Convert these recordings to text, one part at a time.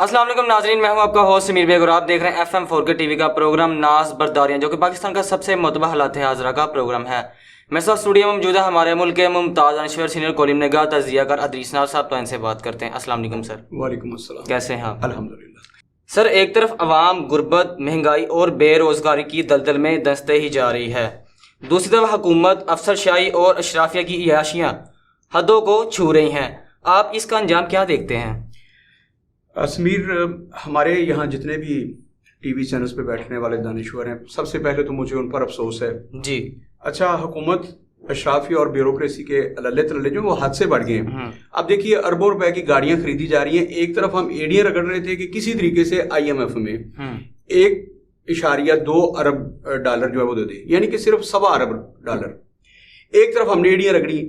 السلام علیکم ناظرین، میں ہوں آپ کا ہوسٹ سمیر بیگ اور آپ دیکھ رہے ہیں FM4K ٹی وی کا پروگرام ناز برداریاں، جو کہ پاکستان کا سب سے معتبر حالات حاضرہ کا پروگرام ہے۔ میں ساتھ اسٹوڈیو میں موجود ہے ہمارے ملک کے ممتاز دانشور سینئر کالم نگار تجزیہ کار ادریس ناز صاحب، تو ان سے بات کرتے ہیں۔ السلام علیکم سر۔ وعلیکم السلام، کیسے ہیں آپ؟ الحمدللہ۔ سر، ایک طرف عوام غربت، مہنگائی اور بے روزگاری کی دلدل میں دھنستے ہی جا رہی ہے، دوسری طرف حکومت، افسرشاہی اور اشرافیہ کی عیاشیاں حدوں کو چھو رہی ہیں۔ آپ اس کا انجام کیا دیکھتے ہیں؟ سمیر، ہمارے یہاں جتنے بھی ٹی وی چینلز پہ بیٹھنے والے دانشور ہیں، سب سے پہلے تو مجھے ان پر افسوس ہے۔ جی اچھا، حکومت، اشرافیہ اور بیوروکریسی کے للے تللے جو وہ حد سے بڑھ گئے ہیں۔ اب دیکھیے، اربوں روپے کی گاڑیاں خریدی جا رہی ہیں۔ ایک طرف ہم ایڑیاں رگڑ رہے تھے کہ کسی طریقے سے IMF میں 1.2 ارب ڈالر جو ہے وہ دے دے، یعنی کہ صرف 1.25 ارب ڈالر۔ ایک طرف ہم نے ایڑیاں رگڑی۔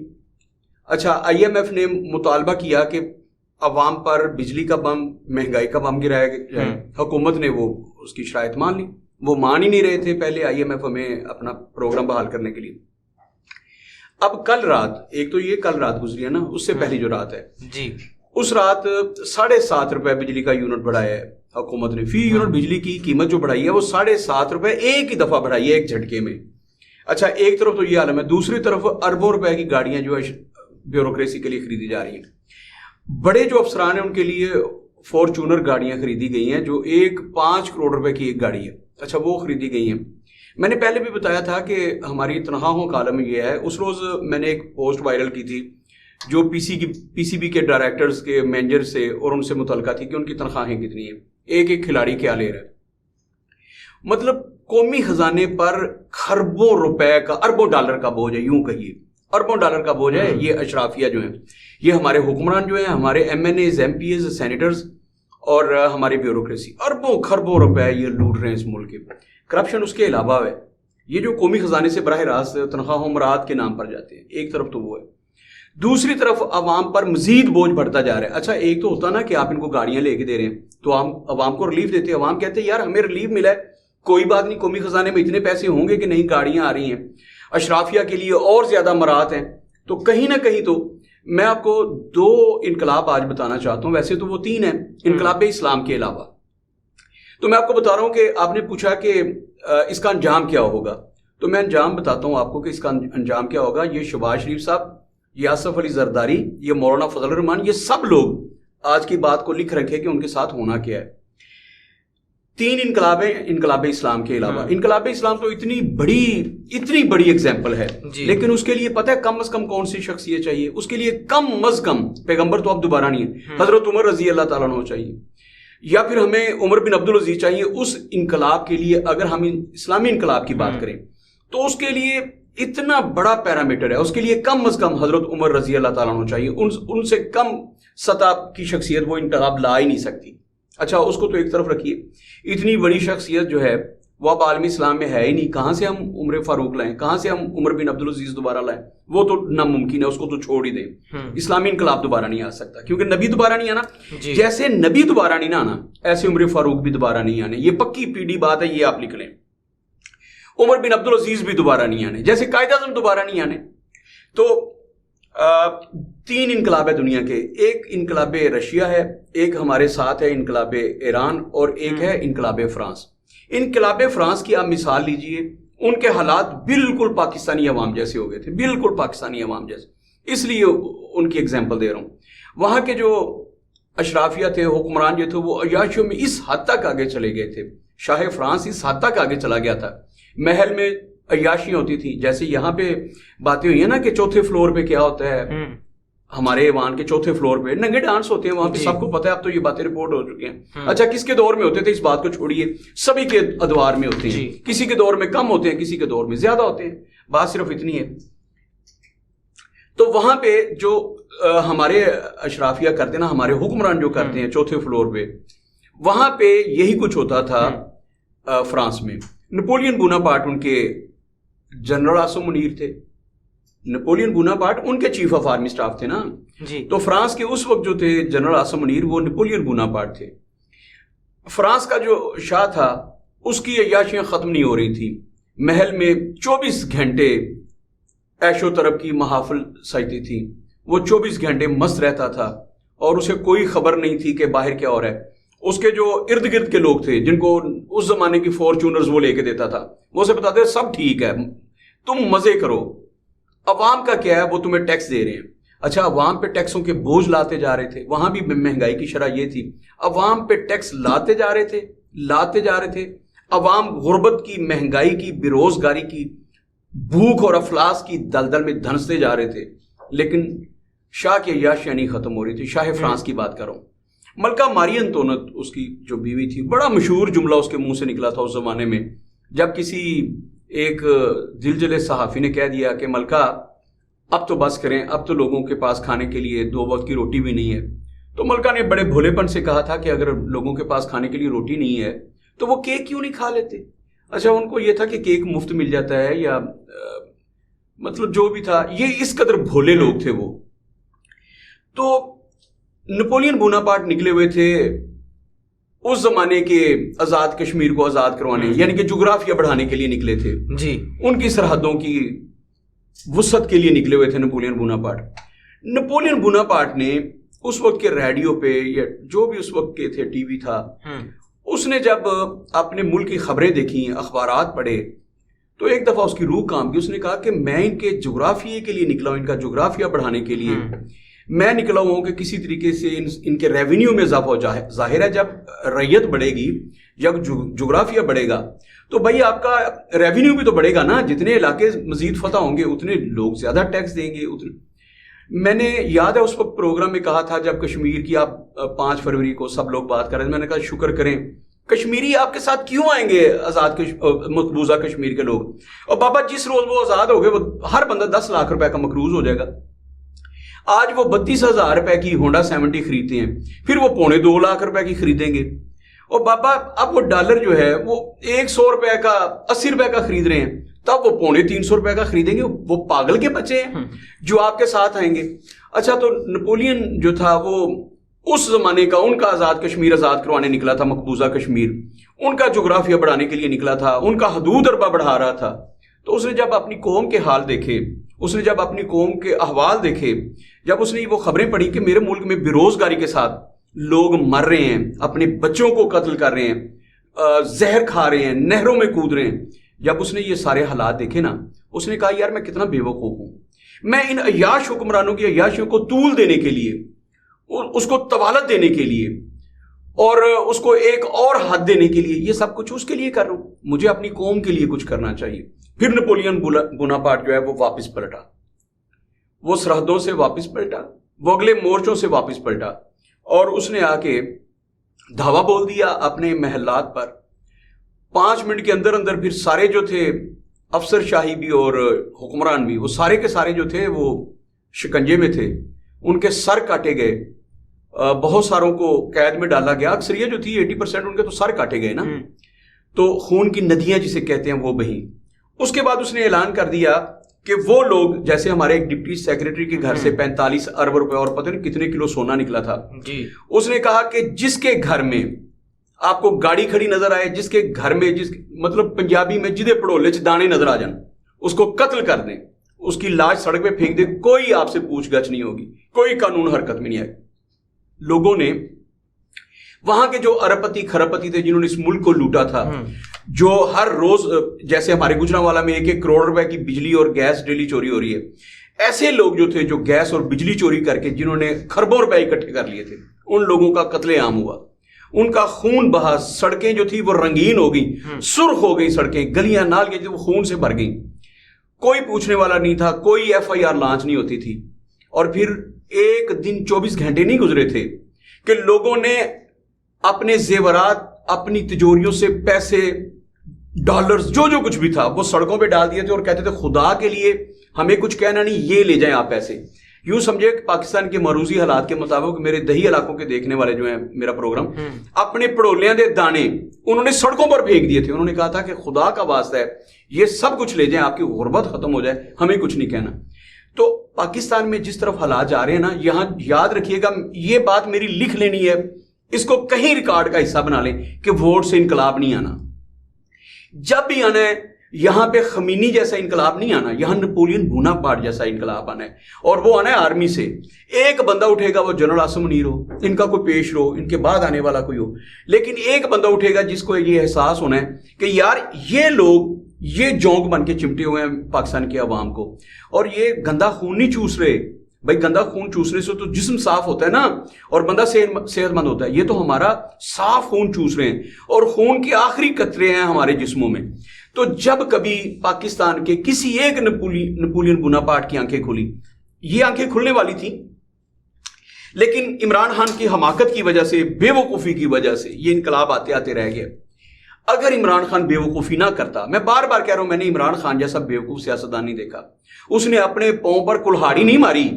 اچھا، IMF نے مطالبہ کیا کہ عوام پر بجلی کا بم، مہنگائی کا بم گرایا جائے۔ حکومت نے وہ اس کی شرائط مان لی۔ وہ مان ہی نہیں رہے تھے پہلے IMF میں اپنا پروگرام بحال کرنے کے لیے۔ اب کل رات، ایک تو یہ کل رات گزری ہے نا، اس سے پہلی جو رات ہے جی، اس رات 7.5 روپے بجلی کا یونٹ بڑھایا ہے حکومت نے۔ فی یونٹ بجلی کی قیمت جو بڑھائی ہے وہ 7.5 روپے ایک ہی دفعہ بڑھائی ہے، ایک جھٹکے میں۔ اچھا، ایک طرف تو یہ عالم ہے، دوسری طرف اربوں روپے کی گاڑیاں جو ہے بیوروکریسی کے لیے خریدی جا رہی ہیں۔ بڑے جو افسران ہیں ان کے لیے فارچونر گاڑیاں خریدی گئی ہیں، جو 5 کروڑ روپے کی ایک گاڑی ہے۔ اچھا، وہ خریدی گئی ہیں۔ میں نے پہلے بھی بتایا تھا کہ ہماری تنخواہوں کا عالم یہ ہے۔ اس روز میں نے ایک پوسٹ وائرل کی تھی جو پی سی بی کے ڈائریکٹرز کے مینیجر سے اور ان سے متعلقہ تھی کہ ان کی تنخواہیں کتنی ہیں، ایک کھلاڑی کیا لے رہا ہے۔ مطلب قومی خزانے پر خربوں روپے کا، اربوں ڈالر کا بوجھ ہے، یوں کہیے اربوں ڈالر کا بوجھ ہے۔ یہ اشرافیہ جو ہیں، یہ ہمارے حکمران جو ہیں، ہمارے MNAs، MPs، سینیٹرز اور ہماری بیوروکریسی اربوں خربوں روپے یہ لوٹ رہے ہیں اس ملک کے۔ کرپشن اس کے علاوہ ہے، یہ جو قومی خزانے سے براہ راست تنخواہ مراعات کے نام پر جاتے ہیں، ایک طرف تو وہ ہے، دوسری طرف عوام پر مزید بوجھ بڑھتا جا رہا ہے۔ اچھا، ایک تو ہوتا نا کہ آپ ان کو گاڑیاں لے کے دے رہے ہیں تو ہم عوام کو ریلیف دیتے ہیں، عوام کہتے ہیں یار ہمیں ریلیف ملا ہے، کوئی بات نہیں، قومی خزانے میں اتنے پیسے ہوں گے کہ نہیں، گاڑیاں آ رہی ہیں، اشرافیہ کے لیے اور زیادہ مراعات ہیں۔ تو کہیں نہ کہیں تو میں آپ کو 2 انقلاب آج بتانا چاہتا ہوں، ویسے تو وہ 3 ہیں انقلاب اسلام کے علاوہ۔ تو میں آپ کو بتا رہا ہوں کہ آپ نے پوچھا کہ اس کا انجام کیا ہوگا، تو میں انجام بتاتا ہوں آپ کو کہ اس کا انجام کیا ہوگا۔ یہ شہباز شریف صاحب، یہ آصف علی زرداری، یہ مولانا فضل الرحمان، یہ سب لوگ آج کی بات کو لکھ رکھے کہ ان کے ساتھ ہونا کیا ہے۔ 3 انقلاب ہیں انقلاب اسلام کے علاوہ۔ انقلاب اسلام تو اتنی بڑی ایگزامپل ہے، لیکن اس کے لیے پتہ ہے کم از کم کون سی شخصیت چاہیے؟ اس کے لیے کم از کم، پیغمبر تو اب دوبارہ نہیں ہے، حضرت عمر رضی اللہ تعالیٰ عنہ چاہیے، یا پھر ہمیں عمر بن عبدالعزیز چاہیے۔ اس انقلاب کے لیے اگر ہم اسلامی انقلاب کی بات کریں تو اس کے لیے اتنا بڑا پیرامیٹر ہے، اس کے لیے کم از کم حضرت عمر رضی اللہ تعالیٰ عنہ چاہیے۔ ان سے کم سطح کی شخصیت وہ انقلاب لا ہی نہیں سکتی۔ اچھا، اس کو تو ایک طرف رکھیے، اتنی بڑی شخصیت جو ہے وہ اب عالمی اسلام میں ہے ہی نہیں، کہاں سے ہم عمر فاروق لائیں، کہاں سے ہم عمر بن عبدالعزیز دوبارہ لائیں؟ وہ تو ناممکن ہے، اس کو تو چھوڑ ہی دیں۔ اسلامی انقلاب دوبارہ نہیں آ سکتا کیونکہ نبی دوبارہ نہیں آنا۔ جیسے نبی دوبارہ نہیں آنا، ایسے عمر فاروق بھی دوبارہ نہیں آنے، یہ پکی پیڑھی بات ہے، یہ آپ لکھ لیں۔ عمر بن عبدالعزیز بھی دوبارہ نہیں آنے، جیسے قائد اعظم دوبارہ نہیں آنے۔ تو 3 انقلاب ہے دنیا کے، ایک انقلاب رشیا ہے، ایک ہمارے ساتھ ہے انقلاب ایران، اور ایک ہے انقلاب فرانس۔ انقلاب فرانس کی آپ مثال لیجئے، ان کے حالات بالکل پاکستانی عوام جیسے ہو گئے تھے، بالکل پاکستانی عوام جیسے، اس لیے ان کی ایگزامپل دے رہا ہوں۔ وہاں کے جو اشرافیہ تھے، حکمران جو تھے، وہ عیاشیوں میں اس حد تک آگے چلے گئے تھے، شاہ فرانس اس حد تک آگے چلا گیا تھا، محل میں عیاشیاں ہوتی تھی۔ جیسے یہاں پہ باتیں ہوئی ہیں نا کہ 4تھے فلور پہ کیا ہوتا ہے، ہمارے ایوان کے 4تھے فلور پہ ننگے ڈانس ہوتے ہیں، وہاں پہ سب کو پتہ ہے، اب تو یہ باتیں رپورٹ ہو چکی ہیں۔ اچھا، کس کے دور میں ہوتے تھے اس بات کو چھوڑیے، سبھی کے ادوار میں ہوتے ہیں، کسی کے دور میں کم ہوتے ہیں، کسی کے دور میں زیادہ ہوتے ہیں، بات صرف اتنی ہے۔ تو وہاں پہ جو ہمارے اشرافیہ کرتے ہیں نا، ہمارے حکمران جو کرتے ہیں 4تھے فلور پہ، وہاں پہ یہی کچھ ہوتا تھا۔ فرانس میں نپولین بوناپارٹ ان کے جنرل عاصم منیر تھے، نپولین بوناپارٹ ان کے چیف آف آرمی سٹاف تھے نا جی۔ تو فرانس کے اس وقت جو تھے جنرل عاصم منیر، وہ نپولین بوناپارٹ تھے۔ فرانس کا جو شاہ تھا اس کی عیاشیاں ختم نہیں ہو رہی تھی، محل میں 24 گھنٹے عیش و طرب کی محافل سجتی تھی، وہ 24 گھنٹے مست رہتا تھا اور اسے کوئی خبر نہیں تھی کہ باہر کیا ہو رہا ہے۔ اس کے جو ارد گرد کے لوگ تھے جن کو اس زمانے کی فارچونرز وہ لے کے دیتا تھا، وہ اسے بتاتے سب ٹھیک ہے، تم مزے کرو، عوام کا کیا ہے، وہ تمہیں ٹیکس دے رہے ہیں۔ اچھا، عوام پہ ٹیکسوں کے بوجھ لاتے جا رہے تھے، وہاں بھی مہنگائی کی شرح یہ تھی، عوام پہ ٹیکس لاتے جا رہے تھے، عوام غربت کی، مہنگائی کی، بے روزگاری کی، بھوک اور افلاس کی دلدل میں دھنستے جا رہے تھے، لیکن شاہ کی عیاشیاں نہیں ختم ہو رہی تھی۔ شاہ فرانس کی بات کر رہا ہوں، ملکہ ماری انطونیٹ اس کی جو بیوی تھی، بڑا مشہور جملہ اس کے منہ سے نکلا تھا اس زمانے میں، جب کسی ایک دلجلے صحافی نے کہہ دیا کہ ملکہ اب تو بس کریں، اب تو لوگوں کے پاس کھانے کے لیے 2 وقت کی روٹی بھی نہیں ہے، تو ملکہ نے بڑے بھولے پن سے کہا تھا کہ اگر لوگوں کے پاس کھانے کے لیے روٹی نہیں ہے تو وہ کیک کیوں نہیں کھا لیتے؟ اچھا، ان کو یہ تھا کہ کیک مفت مل جاتا ہے، یا مطلب جو بھی تھا، یہ اس قدر بھولے لوگ تھے وہ۔ تو نپولین بوناپارٹ نکلے ہوئے تھے اس زمانے کے آزاد کشمیر کو آزاد کروانے، یعنی کہ جغرافیہ بڑھانے کے لیے نکلے تھے، جی، ان کی سرحدوں کی وسعت کے لیے نکلے ہوئے تھے نپولین بوناپارٹ۔ نپولین بوناپارٹ نے اس وقت کے ریڈیو پہ یا جو بھی اس وقت کے تھے، ٹی وی تھا، اس نے جب اپنے ملک کی خبریں دیکھی، اخبارات پڑھے، تو ایک دفعہ اس کی روح کام کی، اس نے کہا کہ میں ان کے جغرافیے کے لیے نکلا ہوں، ان کا جغرافیہ بڑھانے کے لیے میں نکلا ہوں کہ کسی طریقے سے ان کے ریونیو میں اضافہ ہو جائے۔ ظاہر ہے جب ریت بڑھے گی، جب جغرافیہ بڑھے گا تو بھائی آپ کا ریونیو بھی تو بڑھے گا نا، جتنے علاقے مزید فتح ہوں گے اتنے لوگ زیادہ ٹیکس دیں گے۔ میں نے یاد ہے اس وقت پروگرام میں کہا تھا جب کشمیر کی آپ 5 فروری کو سب لوگ بات کر رہے ہیں، میں نے کہا شکر کریں کشمیری آپ کے ساتھ کیوں آئیں گے، آزاد مقبوضہ کشمیر کے لوگ، اور بابا جس روز وہ آزاد ہو گئے وہ ہر بندہ 10 لاکھ روپے کا مقروض ہو جائے گا۔ آج وہ 32,000 روپے کی ہونڈا 70 خریدتے ہیں، پھر وہ 2.25 لاکھ روپے کی خریدیں گے، اور بابا اب وہ ڈالر جو ہے وہ 100 روپے کا 80 روپے کا خرید رہے ہیں، تب وہ 350 روپے کا خریدیں گے۔ وہ پاگل کے بچے ہیں جو آپ کے ساتھ آئیں گے۔ اچھا، تو نپولین جو تھا وہ اس زمانے کا، ان کا آزاد کشمیر آزاد کروانے نکلا تھا، مقبوضہ کشمیر، ان کا جغرافیہ بڑھانے کے لیے نکلا تھا، ان کا حدود اربا بڑھا رہا تھا۔ تو اس نے جب اپنی قوم کے حال دیکھے، اس نے جب اپنی قوم کے احوال دیکھے، جب اس نے وہ خبریں پڑھی کہ میرے ملک میں بے روزگاری کے ساتھ لوگ مر رہے ہیں، اپنے بچوں کو قتل کر رہے ہیں، زہر کھا رہے ہیں، نہروں میں کود رہے ہیں، جب اس نے یہ سارے حالات دیکھے نا، اس نے کہا یار میں کتنا بے وقوف ہوں، میں ان عیاش حکمرانوں کی عیاشیوں کو طول دینے کے لیے، اس کو طوالت دینے کے لیے، اور اس کو ایک اور حد دینے کے لیے یہ سب کچھ اس کے لیے کر رہا ہوں، مجھے اپنی قوم کے لیے کچھ کرنا چاہیے۔ پھر نپولین بوناپارٹ جو ہے وہ واپس پلٹا، وہ سرحدوں سے واپس پلٹا، وہ اگلے مورچوں سے واپس پلٹا، اور اس نے آ کے دھاوا بول دیا اپنے محلات پر۔ 5 منٹ کے اندر اندر پھر سارے جو تھے افسر شاہی بھی اور حکمران بھی، وہ سارے کے سارے جو تھے وہ شکنجے میں تھے، ان کے سر کاٹے گئے، بہت ساروں کو قید میں ڈالا گیا، اکثریت جو تھی 80% ان کے تو سر کاٹے گئے نا، تو خون کی ندیاں جسے کہتے ہیں وہ بہیں۔ اس کے بعد اس نے اعلان کر دیا کہ وہ لوگ، جیسے ہمارے ایک ڈپٹی سیکریٹری کے گھر سے 45 ارب روپے اور پتہ نہیں کتنے کلو سونا نکلا تھا، اس نے کہا کہ جس کے گھر میں آپ کو گاڑی کھڑی نظر آئے، جس کے گھر میں مطلب پنجابی میں جدے پڑولے چ دانے نظر آ جان، اس کو قتل کر دیں، اس کی لاش سڑک پہ پھینک دیں، کوئی آپ سے پوچھ گچھ نہیں ہوگی، کوئی قانون حرکت میں نہیں آئے۔ لوگوں نے وہاں کے جو اربپتی کھربپتی تھے جنہوں نے اس ملک کو لوٹا تھا، جو ہر روز جیسے ہمارے گجرانوالہ میں 1-1 کروڑ روپے کی بجلی اور گیس ڈیلی چوری ہو رہی ہے، ایسے لوگ جو تھے جو گیس اور بجلی چوری کر کے جنہوں نے خربوں روپے اکٹھے کر لیے تھے، ان لوگوں کا قتل عام ہوا، ان کا خون بہا، سڑکیں جو تھی وہ رنگین ہو گئی، سرخ ہو گئی سڑکیں، گلیاں نالیاں جو وہ خون سے بھر گئیں، کوئی پوچھنے والا نہیں تھا، کوئی FIR لانچ نہیں ہوتی تھی۔ اور پھر ایک دن 24 گھنٹے نہیں گزرے تھے کہ لوگوں نے اپنے زیورات، اپنی تجوریوں سے پیسے، ڈالرز، جو کچھ بھی تھا وہ سڑکوں پہ ڈال دیے تھے، اور کہتے تھے خدا کے لیے ہمیں کچھ کہنا نہیں، یہ لے جائیں آپ پیسے۔ یوں سمجھے کہ پاکستان کے معروضی حالات کے مطابق میرے دیہی علاقوں کے دیکھنے والے جو ہیں میرا پروگرام، اپنے پڑولیاں دے دانے انہوں نے سڑکوں پر پھینک دیے تھے، انہوں نے کہا تھا کہ خدا کا واسطہ ہے یہ سب کچھ لے جائیں، آپ کی غربت ختم ہو جائے، ہمیں کچھ نہیں کہنا۔ تو پاکستان میں جس طرف حالات جا رہے ہیں نا، یہاں یاد رکھیے گا، یہ بات میری لکھ لینی ہے، اس کو کہیں ریکارڈ کا حصہ بنا لیں کہ ووٹ سے انقلاب نہیں آنا، جب بھی آنا ہے یہاں پہ خمینی جیسا انقلاب نہیں آنا, یہاں نپولین بوناپارٹ جیسا انقلاب آنا ہے, اور وہ آنا ہے آرمی سے. ایک بندہ اٹھے گا, وہ جنرل عاصم منیر ہو, ان کا کوئی پیش رو, ان کے بعد آنے والا کوئی ہو, لیکن ایک بندہ اٹھے گا جس کو یہ احساس ہونا ہے کہ یار یہ لوگ یہ جونک بن کے چمٹے ہوئے ہیں پاکستان کے عوام کو, اور یہ گندا خون نہیں چوس رہے. بھائی گندا خون چوسنے سے تو جسم صاف ہوتا ہے نا, اور بندہ صحت مند ہوتا ہے. یہ تو ہمارا صاف خون چوس رہے ہیں, اور خون کے آخری قطرے ہیں ہمارے جسموں میں. تو جب کبھی پاکستان کے کسی ایک نپولین بوناپارٹ کی آنکھیں کھلی, یہ آنکھیں کھلنے والی تھیں, لیکن عمران خان کی حماقت کی وجہ سے, بے وقوفی کی وجہ سے یہ انقلاب آتے آتے رہ گیا. اگر عمران خان بے وقوفی نہ کرتا, میں بار بار کہہ رہا ہوں, میں نے عمران خان جیسا بے وقوف سیاستدان نہیں دیکھا. اس نے اپنے پاؤں پر کلہاڑی نہیں ماری,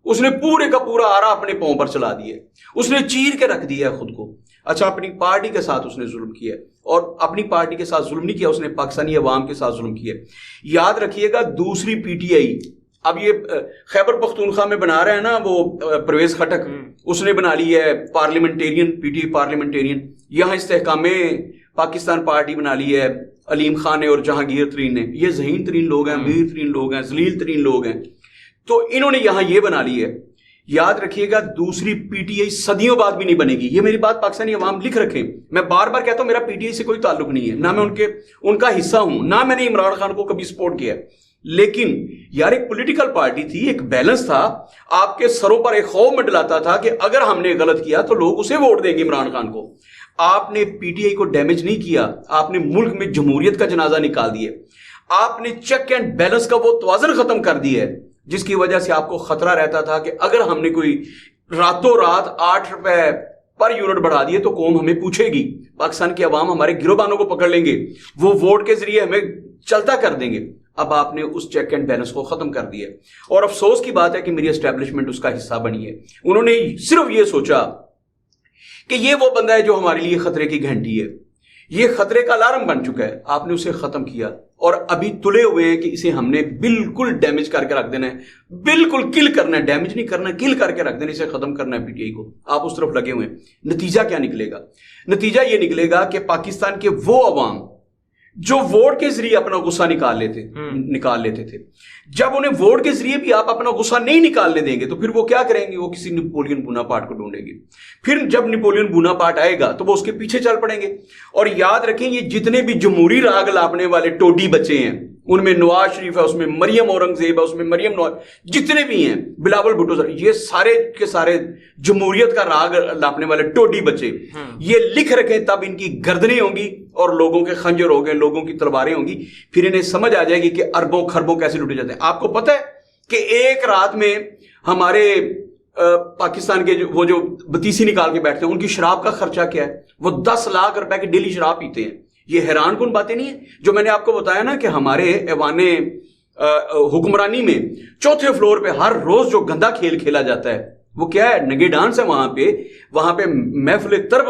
اس نے پورے کا پورا آرا اپنے پاؤں پر چلا دیا, اس نے چیر کے رکھ دیا ہے خود کو. اچھا, اپنی پارٹی کے ساتھ اس نے ظلم کیا, اور اپنی پارٹی کے ساتھ ظلم نہیں کیا, اس نے پاکستانی عوام کے ساتھ ظلم کیا. یاد رکھیے گا, دوسری پی ٹی آئی اب یہ خیبر پختونخوا میں بنا رہے ہیں نا, وہ پرویز خٹک, اس نے بنا لی ہے parliamentarian, P T I parliamentarian. یہاں استحکام پاکستان پارٹی بنا لی ہے علیم خان نے اور جہانگیر ترین نے. یہ ذہین ترین لوگ ہیں, امیر ترین لوگ ہیں, ذلیل ترین لوگ ہیں, تو انہوں نے یہاں یہ بنا لی ہے. یاد رکھیے گا, دوسری پی ٹی آئی صدیوں بعد بھی نہیں بنے گی. یہ میری بات پاکستانی عوام لکھ رکھیں, میں بار بار کہتا ہوں میرا پی ٹی آئی سے کوئی تعلق نہیں ہے, نہ میں ان کا حصہ ہوں, نہ میں نے عمران خان کو کبھی سپورٹ کیا. لیکن یار ایک پولیٹیکل پارٹی تھی, ایک بیلنس تھا, آپ کے سروں پر ایک خوف منڈلاتا تھا کہ اگر ہم نے غلط کیا تو لوگ اسے ووٹ دیں گے عمران خان کو. آپ نے پی ٹی آئی کو ڈیمیج نہیں کیا, آپ نے ملک میں جمہوریت کا جنازہ نکال دیا, آپ نے چیک اینڈ بیلنس کا وہ توازن ختم کر دیا ہے جس کی وجہ سے آپ کو خطرہ رہتا تھا کہ اگر ہم نے کوئی راتوں رات 8 روپے پر یونٹ بڑھا دیے تو قوم ہمیں پوچھے گی, پاکستان کے عوام ہمارے گروبانوں کو پکڑ لیں گے, وہ ووٹ کے ذریعے ہمیں چلتا کر دیں گے. اب آپ نے اس چیک اینڈ بیلنس کو ختم کر دیا, اور افسوس کی بات ہے کہ میری اسٹیبلشمنٹ اس کا حصہ بنی ہے. انہوں نے صرف یہ سوچا کہ یہ وہ بندہ ہے جو ہمارے لیے خطرے کی گھنٹی ہے, یہ خطرے کا الارم بن چکا ہے. آپ نے اسے ختم کیا, اور ابھی تلے ہوئے ہیں کہ اسے ہم نے بالکل ڈیمیج کر کے رکھ دینا ہے, بالکل کل کرنا ہے, ڈیمیج نہیں کرنا, کل کر کے رکھ دینا, اسے ختم کرنا ہے پی ٹی آئی کو. آپ اس طرف لگے ہوئے ہیں. نتیجہ کیا نکلے گا؟ نتیجہ یہ نکلے گا کہ پاکستان کے وہ عوام جو ووٹ کے ذریعے اپنا غصہ نکال لیتے تھے, جب انہیں ووٹ کے ذریعے بھی آپ اپنا غصہ نہیں نکالنے دیں گے تو پھر وہ کیا کریں گے؟ وہ کسی نپولین بوناپارٹ کو ڈھونڈیں گے. پھر جب نپولین بوناپارٹ آئے گا تو وہ اس کے پیچھے چل پڑیں گے. اور یاد رکھیں, یہ جتنے بھی جمہوری راگ لاپنے والے ٹوڈی بچے ہیں, ان میں نواز شریف ہے, اس میں مریم اورنگزیب ہے, اس میں مریم نواز, جتنے بھی ہیں, بلاول بھٹو سر, یہ سارے کے سارے جمہوریت کا راگ لاپنے والے ٹوڈی بچے, یہ لکھ رکھیں, تب ان کی گردنیں ہوں گی اور لوگوں کے خنجر ہوں گے, لوگوں کی تلواریں ہوں گی. پھر انہیں سمجھ آ جائے گی کہ اربوں خربوں کیسے لوٹے جاتے ہیں. آپ کو پتہ ہے کہ ایک رات میں ہمارے پاکستان کے وہ جو بتیسی نکال کے بیٹھتے ہیں, ان کی شراب کا خرچہ کیا ہے؟ وہ 10 لاکھ روپے کی ڈیلی شراب پیتے ہیں. یہ حیران کن باتیں نہیں ہیں جو میں نے آپ کو بتایا نا کہ ہمارے ایوان حکمرانی میں 4تھے فلور پہ ہر روز جو گندا کھیل کھیلا جاتا ہے وہ کیا ہے؟ نگے ڈانس ہے. وہاں پہ محفل طرب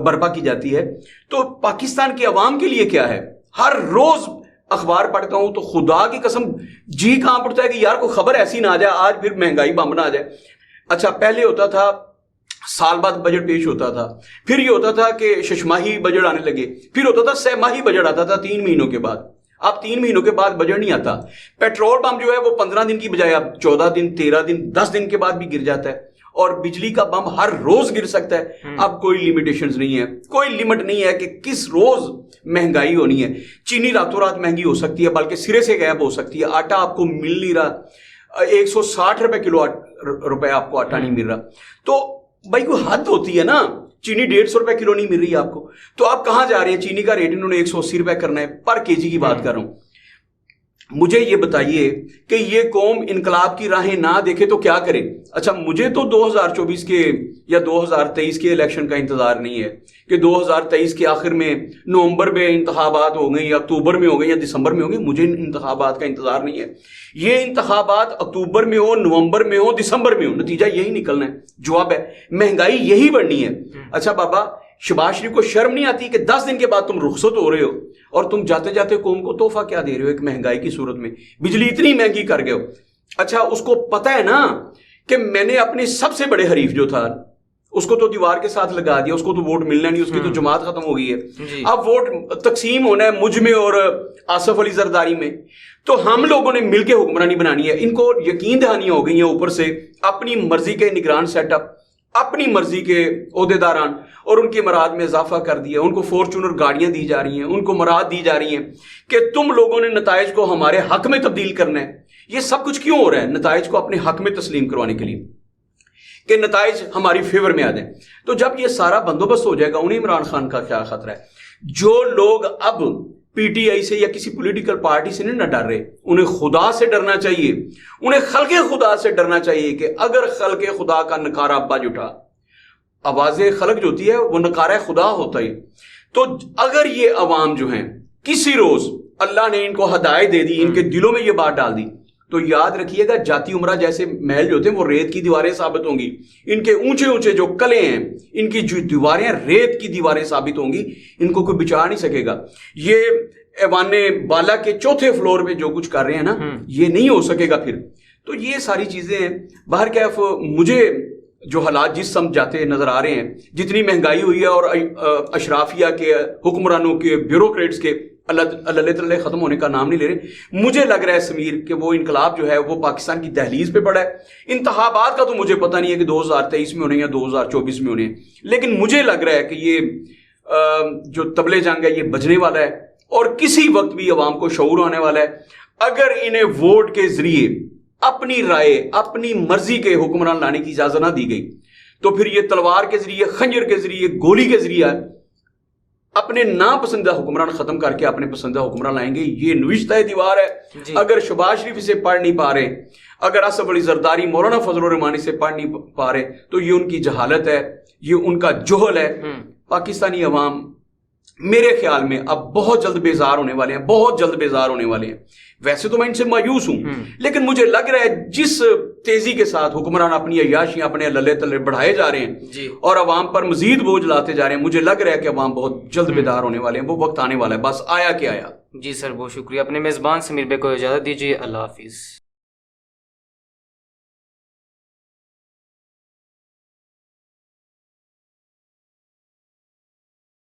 برپا کی جاتی ہے. تو پاکستان کے عوام کے لیے کیا ہے؟ ہر روز اخبار پڑھتا ہوں تو خدا کی قسم جی کہاں پڑتا ہے کہ یار کوئی خبر ایسی نہ آ جائے, آج پھر مہنگائی بم نہ آ جائے. اچھا, پہلے ہوتا تھا سال بعد بجٹ پیش ہوتا تھا, پھر یہ ہوتا تھا کہ ششماہی بجٹ آنے لگے, پھر ہوتا تھا 6 ماہی بجٹ آتا تھا 3 مہینوں کے بعد. اب 3 مہینوں کے بعد بجٹ نہیں آتا. پیٹرول پمپ جو ہے وہ 15 دن کی بجائے اب 14 دن 13 دن 10 دن کے بعد بھی گر جاتا ہے, اور بجلی کا بم ہر روز گر سکتا ہے. اب کوئی لیمیٹیشنز نہیں ہے, کوئی لیمٹ نہیں ہے کہ کس روز مہنگائی ہونی ہے. چینی راتوں رات مہنگی ہو سکتی ہے, بلکہ سرے سے غائب ہو سکتی ہے. آٹا آپ کو مل نہیں رہا, 160 روپے کلو روپے آپ کو آٹا نہیں مل رہا. تو بھائی کوئی حد ہوتی ہے نا, چینی 150 روپے کلو نہیں مل رہی ہے آپ کو, تو آپ کہاں جا رہے ہیں؟ چینی کا ریٹ انہوں نے 180 روپے کرنا ہے پر کے جی کی بات کر رہا ہوں. مجھے یہ بتائیے کہ یہ قوم انقلاب کی راہیں نہ دیکھے تو کیا کرے؟ اچھا, مجھے تو 2024 کے یا 2023 کے الیکشن کا انتظار نہیں ہے کہ 2023 کے آخر میں نومبر میں انتخابات ہو گئے یا اکتوبر میں ہو گئے یا دسمبر میں ہو گئے. مجھے انتخابات کا انتظار نہیں ہے. یہ انتخابات اکتوبر میں ہو, نومبر میں ہو, دسمبر میں ہو, نتیجہ یہی نکلنا ہے. جواب ہے مہنگائی یہی بڑھنی ہے. اچھا بابا, شہباز شریف کو شرم نہیں آتی کہ 10 دن کے بعد تم رخصت ہو رہے ہو اور تم جاتے جاتے قوم کو تحفہ کیا دے رہے ہو ایک مہنگائی کی صورت میں؟ بجلی اتنی مہنگی کر گئے ہو. اچھا, اس کو پتہ ہے نا کہ میں نے اپنے سب سے بڑے حریف جو تھا اس کو تو دیوار کے ساتھ لگا دیا, اس کو تو ووٹ ملنا نہیں, اس کی تو جماعت ختم ہو گئی ہے. اب ووٹ تقسیم ہونا ہے مجھ میں اور آصف علی زرداری میں, تو ہم لوگوں نے مل کے حکمرانی بنانی ہے. ان کو یقین دہانیاں ہو گئی ہیں اوپر سے, اپنی مرضی کے نگران سیٹ اپ, اپنی مرضی کے عہدیداران, اور ان کی مراد میں اضافہ کر دیا. ان کو فارچونر گاڑیاں دی جا رہی ہیں, ان کو مراد دی جا رہی ہیں کہ تم لوگوں نے نتائج کو ہمارے حق میں تبدیل کرنا ہے. یہ سب کچھ کیوں ہو رہا ہے؟ نتائج کو اپنے حق میں تسلیم کروانے کے لیے, کہ نتائج ہماری فیور میں آ جائیں. تو جب یہ سارا بندوبست ہو جائے گا, انہیں عمران خان کا کیا خطرہ ہے؟ جو لوگ اب پی ٹی آئی سے یا کسی پولیٹیکل پارٹی سے نہیں نہ ڈر رہے, انہیں خدا سے ڈرنا چاہیے, انہیں خلق خدا سے ڈرنا چاہیے کہ اگر خلق خدا کا نکارہ بج اٹھا, آواز خلق جو ہوتی ہے وہ نکارہ خدا ہوتا ہے, تو اگر یہ عوام جو ہیں کسی روز اللہ نے ان کو ہدایت دے دی, ان کے دلوں میں یہ بات ڈال دی, تو یاد رکھیے گا جاتی عمرہ جیسے محل جو ہوتے ہیں وہ ریت کی دیواریں ثابت ہوں گی. ان کے اونچے اونچے جو قلعے ہیں, ان کی جو دیواریں ریت کی دیواریں ثابت ہوں گی, ان کو کوئی بچا نہیں سکے گا. یہ ایوان بالا کے چوتھے فلور پہ جو کچھ کر رہے ہیں نا, یہ نہیں ہو سکے گا پھر. تو یہ ساری چیزیں ہیں. بہرکیف مجھے جو حالات جس سمجھ جاتے نظر آ رہے ہیں, جتنی مہنگائی ہوئی ہے اور اشرافیہ کے, حکمرانوں کے, بیوروکریٹس کے اللہ تعالی ختم ہونے کا نام نہیں لے رہے, مجھے لگ رہا ہے سمیر کہ وہ انقلاب جو ہے وہ پاکستان کی دہلیز پہ پڑا ہے. انتخابات کا تو مجھے پتہ نہیں ہے کہ 2023 میں ہونے یا 2024 میں ہونے, لیکن مجھے لگ رہا ہے کہ یہ جو طبلِ جنگ ہے یہ بجنے والا ہے, اور کسی وقت بھی عوام کو شعور آنے والا ہے. اگر انہیں ووٹ کے ذریعے اپنی رائے, اپنی مرضی کے حکمران لانے کی اجازت نہ دی گئی, تو پھر یہ تلوار کے ذریعے, خنجر کے ذریعے, گولی کے ذریعے اپنے ناپسندیدہ حکمران ختم کر کے اپنے پسندیدہ حکمران لائیں گے. یہ نوشتہ دیوار ہے. اگر شہباز شریف سے پڑھ نہیں پا رہے, اگر آصف علی زرداری, مولانا فضل الرحمانی سے پڑھ نہیں پا رہے, تو یہ ان کی جہالت ہے, یہ ان کا جہل ہے. پاکستانی عوام میرے خیال میں اب بہت جلد بیزار ہونے والے ہیں, بہت جلد بیزار ہونے والے ہیں. ویسے تو میں ان سے مایوس ہوں, لیکن مجھے لگ رہا ہے جس تیزی کے ساتھ حکمران اپنی عیاشیاں, اپنے للے تلے بڑھائے جا رہے ہیں اور عوام پر مزید بوجھ لاتے جا رہے ہیں, مجھے لگ رہا ہے کہ عوام بہت جلد بیدار ہونے والے ہیں. وہ وقت آنے والا ہے, بس آیا کہ آیا. جی سر, بہت شکریہ. اپنے میزبان سمیر بے کو اجازت دیجیے. اللہ حافظ.